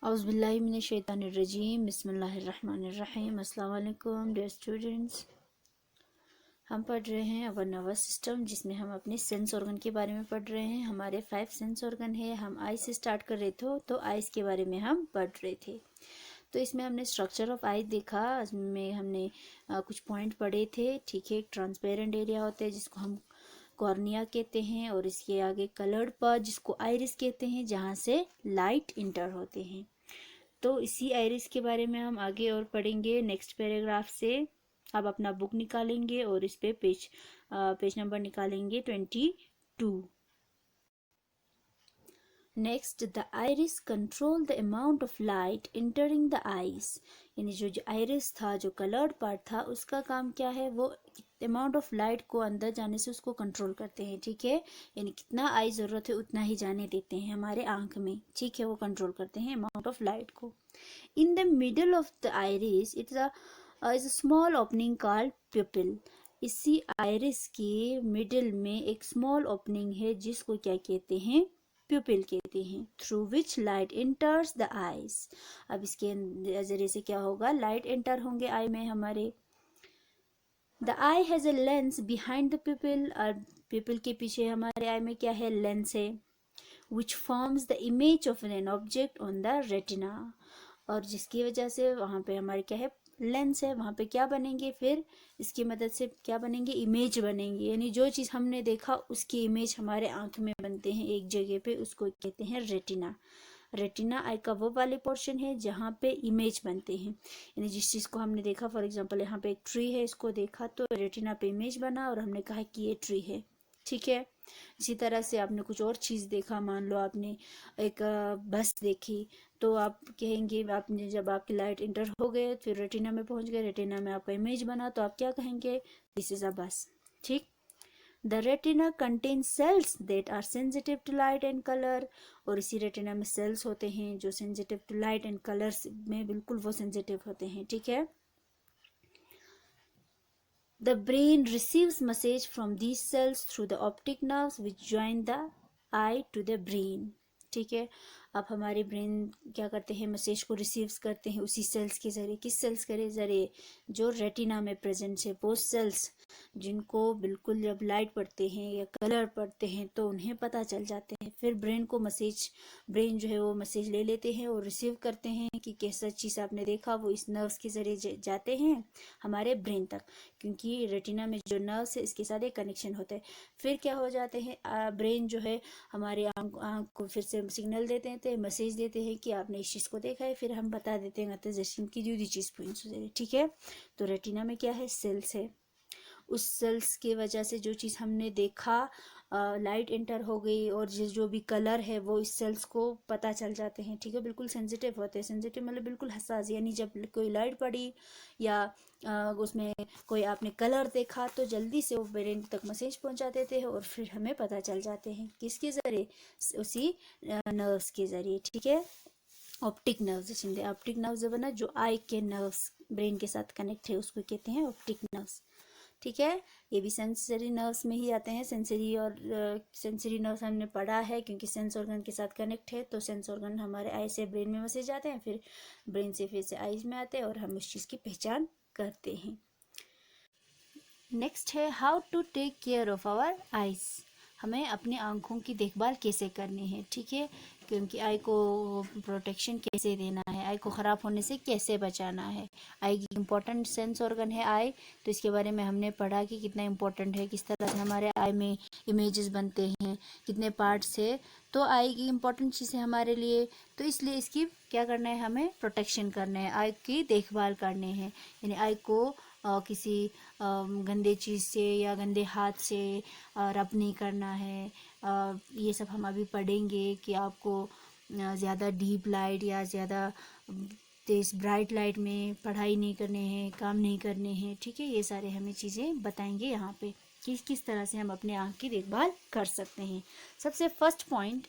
औज़ुबिल्लाहिमिनश्शैतानिर्रजीम बिस्मिल्लाहिर्रहमानिर्रहीम। अस्सलाम वालेकुम डियर स्टूडेंट्स। हम पढ़ रहे हैं अवर नर्वस सिस्टम, जिसमें हम अपने सेंस ऑर्गन के बारे में पढ़ रहे हैं। हमारे 5 सेंस ऑर्गन है। हम आई से स्टार्ट कर रहे थे, तो आइज़ के बारे में हम पढ़ रहे थे। तो इसमें हमने स्ट्रक्चर ऑफ आई देखा। इसमें हमने कुछ पॉइंट पढ़े थे। ठीक है, एक ट्रांसपेरेंट एरिया होता है जिसको हम कॉर्निया कहते हैं, और इसके आगे कलर्ड पार्ट जिसको आइरिस कहते हैं, जहाँ से लाइट इंटर होते हैं। तो इसी आइरिस के बारे में हम आगे और पढ़ेंगे नेक्स्ट पैराग्राफ से। आप अपना बुक निकालेंगे और इस पे पेज नंबर निकालेंगे 22। Next, the iris control the amount of light entering the eyes. यानी जो आइरिस था, जो कलर्ड पार्ट था, उसका काम क्या है, वो अमाउंट ऑफ लाइट को अंदर जाने से उसको कंट्रोल करते हैं। ठीक है, यानी कितना आई ज़रूरत है उतना ही जाने देते हैं हमारे आंख में। ठीक है, वो कंट्रोल करते हैं अमाउंट ऑफ लाइट को। In the middle of the iris, it is a small opening called pupil. इसी आयरिस के मिडिल में एक स्मॉल ओपनिंग है जिसको क्या कहते हैं, प्यूपिल कहते हैं, through which light enters the eyes. अब इसके जरिए से क्या होगा, लाइट एंटर होंगे आई में हमारे। The I has a lens behind the प्यूपिल, और प्यूपिल के पीछे हमारे आई में क्या है, लेंस है, which forms the image of an object on the retina. और जिसकी वजह से वहाँ पे हमारे क्या है, लेंस है, वहाँ पे क्या बनेंगे, फिर इसकी मदद से क्या बनेंगे, इमेज बनेंगे। यानी जो चीज़ हमने देखा उसकी इमेज हमारे आंख में बनते हैं एक जगह पे, उसको कहते हैं रेटिना। रेटिना आई का वो वाले पोर्शन है जहाँ पे इमेज बनते हैं। यानी जिस चीज़ को हमने देखा, फॉर एग्जांपल यहाँ पे एक ट्री है, इसको देखा तो रेटिना पे इमेज बना और हमने कहा कि ये ट्री है। ठीक है, इसी तरह से आपने कुछ और चीज़ देखा, मान लो आपने एक बस देखी, तो आप कहेंगे, आपने जब आपकी लाइट इंटर हो गए, फिर रेटिना में पहुंच गए, रेटिना में आपका इमेज बना, तो आप क्या कहेंगे, दिस इज अ बस। ठीक, the retina contain cells that are sensitive to light and colour. और इसी रेटिना में सेल्स होते हैं जो sensitive to light and colours में बिल्कुल वो सेंसिटिव होते हैं। ठीक है, the brain receives message from these cells through the optic nerves which join the eye to the brain. ठीक है, अब हमारे ब्रेन क्या करते हैं, मैसेज को रिसीव्स करते हैं उसी सेल्स के जरिए। किस सेल्स के जरिए, जो रेटिना में प्रेजेंट है, वो सेल्स जिनको बिल्कुल जब लाइट पड़ते हैं या कलर पड़ते हैं तो उन्हें पता चल जाते हैं। फिर ब्रेन को मैसेज, ब्रेन जो है वो मैसेज ले लेते हैं और रिसीव करते हैं कि कैसा चीज़ आपने देखा, वो इस नर्व्स के जरिए जाते हैं हमारे ब्रेन तक, क्योंकि रेटिना में जो नर्व्स है इसके साथ एक कनेक्शन होता है। फिर क्या हो जाते हैं, ब्रेन जो है हमारे आँख को फिर से सिग्नल देते हैं, मैसेज देते हैं कि आपने इस चीज़ को देखा है। फिर हम बता देते हैं जैसे की दी चीज़ पॉइंट्स। ठीक है, तो रेटिना में क्या है, सेल्स है। उस सेल्स की वजह से जो चीज़ हमने देखा, लाइट एंटर हो गई, और जो भी कलर है वो इस सेल्स को पता चल जाते हैं। ठीक है, बिल्कुल सेंसिटिव होते हैं। सेंसिटिव मतलब बिल्कुल हसास, यानी जब कोई लाइट पड़ी या उसमें कोई आपने कलर देखा तो जल्दी से वो ब्रेन तक मैसेज पहुंचा देते हैं और फिर हमें पता चल जाते हैं। किसके ज़रिए, उसी नर्व्स के ज़रिए। ठीक है, ऑप्टिक नर्व्स, ऑप्टिक नर्व्स बना जो आई के नर्व्स ब्रेन के साथ कनेक्ट है उसको कहते हैं ऑप्टिक नर्व्स। ठीक है, ये भी सेंसरी नर्व्स में ही आते हैं। सेंसरी और सेंसरी नर्व्स हमने पढ़ा है क्योंकि सेंस ऑर्गन के साथ कनेक्ट है। तो सेंस ऑर्गन हमारे आई से ब्रेन में मैसेज आते हैं, फिर ब्रेन से फिर से आईज में आते हैं और हम उस चीज़ की पहचान करते हैं। नेक्स्ट है how to take care of our eyes. हमें अपनी आँखों की देखभाल कैसे करनी है। ठीक है, क्योंकि आई को प्रोटेक्शन कैसे देना है, आई को ख़राब होने से कैसे बचाना है। आई की इम्पोर्टेंट सेंस ऑर्गन है आई, तो इसके बारे में हमने पढ़ा कि कितना इम्पोर्टेंट है, किस तरह से हमारे आई में इमेजेस बनते हैं, कितने पार्ट्स है। तो आई की इम्पोर्टेंट चीज़ है हमारे लिए, तो इसलिए इसकी क्या करना है, हमें प्रोटेक्शन करना है, आई की देखभाल करनी है। यानी आई को किसी गंदे चीज़ से या गंदे हाथ से रब नहीं करना है। ये सब हम अभी पढ़ेंगे कि आपको ज़्यादा डीप लाइट या ज़्यादा तेज़ ब्राइट लाइट में पढ़ाई नहीं करने हैं, काम नहीं करने हैं। ठीक है, ये सारे हमें चीज़ें बताएंगे यहाँ पे कि किस तरह से हम अपने आँख की देखभाल कर सकते हैं। सबसे first point,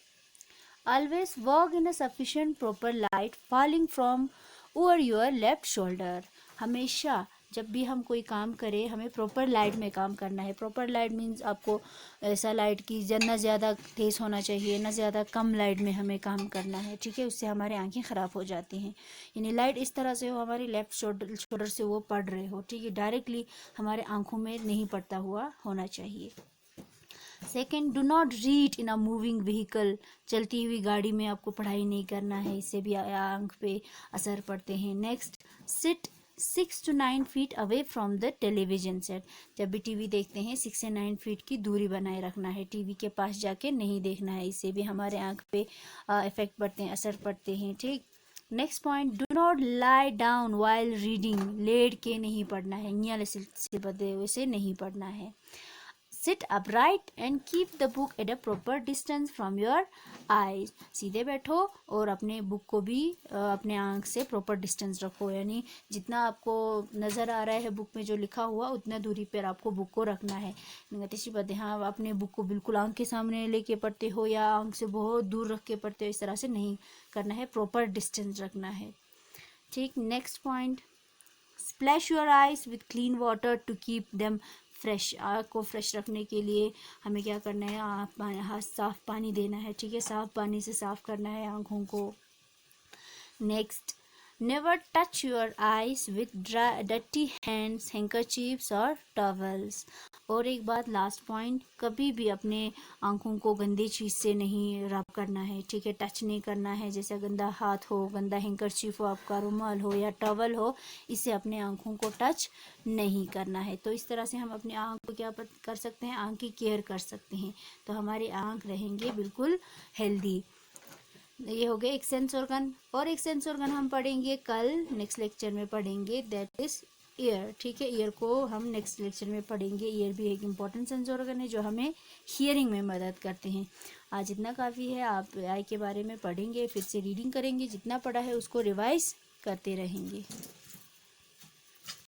always walk in a sufficient proper light falling from over your left shoulder. हमेशा जब भी हम कोई काम करें हमें प्रॉपर लाइट में काम करना है। प्रॉपर लाइट मीन्स आपको ऐसा लाइट की ना ज़्यादा तेज़ होना चाहिए ना ज़्यादा कम लाइट में हमें काम करना है, ठीक है। उससे हमारी आंखें ख़राब हो जाती हैं। यानी लाइट इस तरह से हो हमारी लेफ़्ट शोल्डर से वो पड़ रहे हो, ठीक है, डायरेक्टली हमारे आँखों में नहीं पड़ता हुआ होना चाहिए। Second, do not read in a moving vehicle. चलती हुई गाड़ी में आपको पढ़ाई नहीं करना है, इससे भी आंख पे असर पड़ते हैं। Next, sit 6 to 9 feet away from the television set. जब भी टीवी देखते हैं 6 से 9 फीट की दूरी बनाए रखना है, टीवी के पास जाके नहीं देखना है, इससे भी हमारे आंख पे इफेक्ट पड़ते हैं, असर पड़ते हैं, ठीक। Next point, do not lie down while reading. Late के नहीं पढ़ना है, नियल से बदले हुए से नहीं पढ़ना है। Sit upright and keep the book at a proper distance from your eyes. सीधे बैठो और अपने बुक को भी अपने आँख से प्रॉपर डिस्टेंस रखो, यानी जितना आपको नज़र आ रहा है बुक में जो लिखा हुआ उतना दूरी पर आपको बुक को रखना है। तीसरी बात है, हाँ अपने बुक को बिल्कुल आँख के सामने लेके पढ़ते हो या आँख से बहुत दूर रख के पढ़ते हो, इस तरह से नहीं करना है, प्रॉपर डिस्टेंस रखना है, ठीक। Next point, splash your eyes with clean water to keep them fresh. आँख को फ्रेश रखने के लिए हमें क्या करना है, हाथ साफ पानी देना है, ठीक है, साफ पानी से साफ करना है आँखों को। Next, never touch your eyes with dirty hands, handkerchiefs और टॉवल्स। और एक बात, लास्ट पॉइंट, कभी भी अपने आँखों को गंदी चीज़ से नहीं रब करना है, ठीक है, टच नहीं करना है। जैसे गंदा हाथ हो, गंदा हैंकरचीफ हो, आपका रुमाल हो या टॉवल हो, इससे अपने आँखों को टच नहीं करना है। तो इस तरह से हम अपने आँख को क्या कर सकते हैं, आँख की केयर कर सकते हैं, तो हमारी आँख रहेंगे बिल्कुल हेल्दी। ये हो गए एक सेंस ऑर्गन। और एक सेंस ऑर्गन हम पढ़ेंगे कल नेक्स्ट लेक्चर में पढ़ेंगे, दैट इज ईयर, ठीक है। ईयर को हम नेक्स्ट लेक्चर में पढ़ेंगे। ईयर भी एक इम्पॉर्टेंट सेंस ऑर्गन है जो हमें हियरिंग में मदद करते हैं। आज इतना काफ़ी है, आप आई के बारे में पढ़ेंगे, फिर से रीडिंग करेंगे, जितना पढ़ा है उसको रिवाइज करते रहेंगे।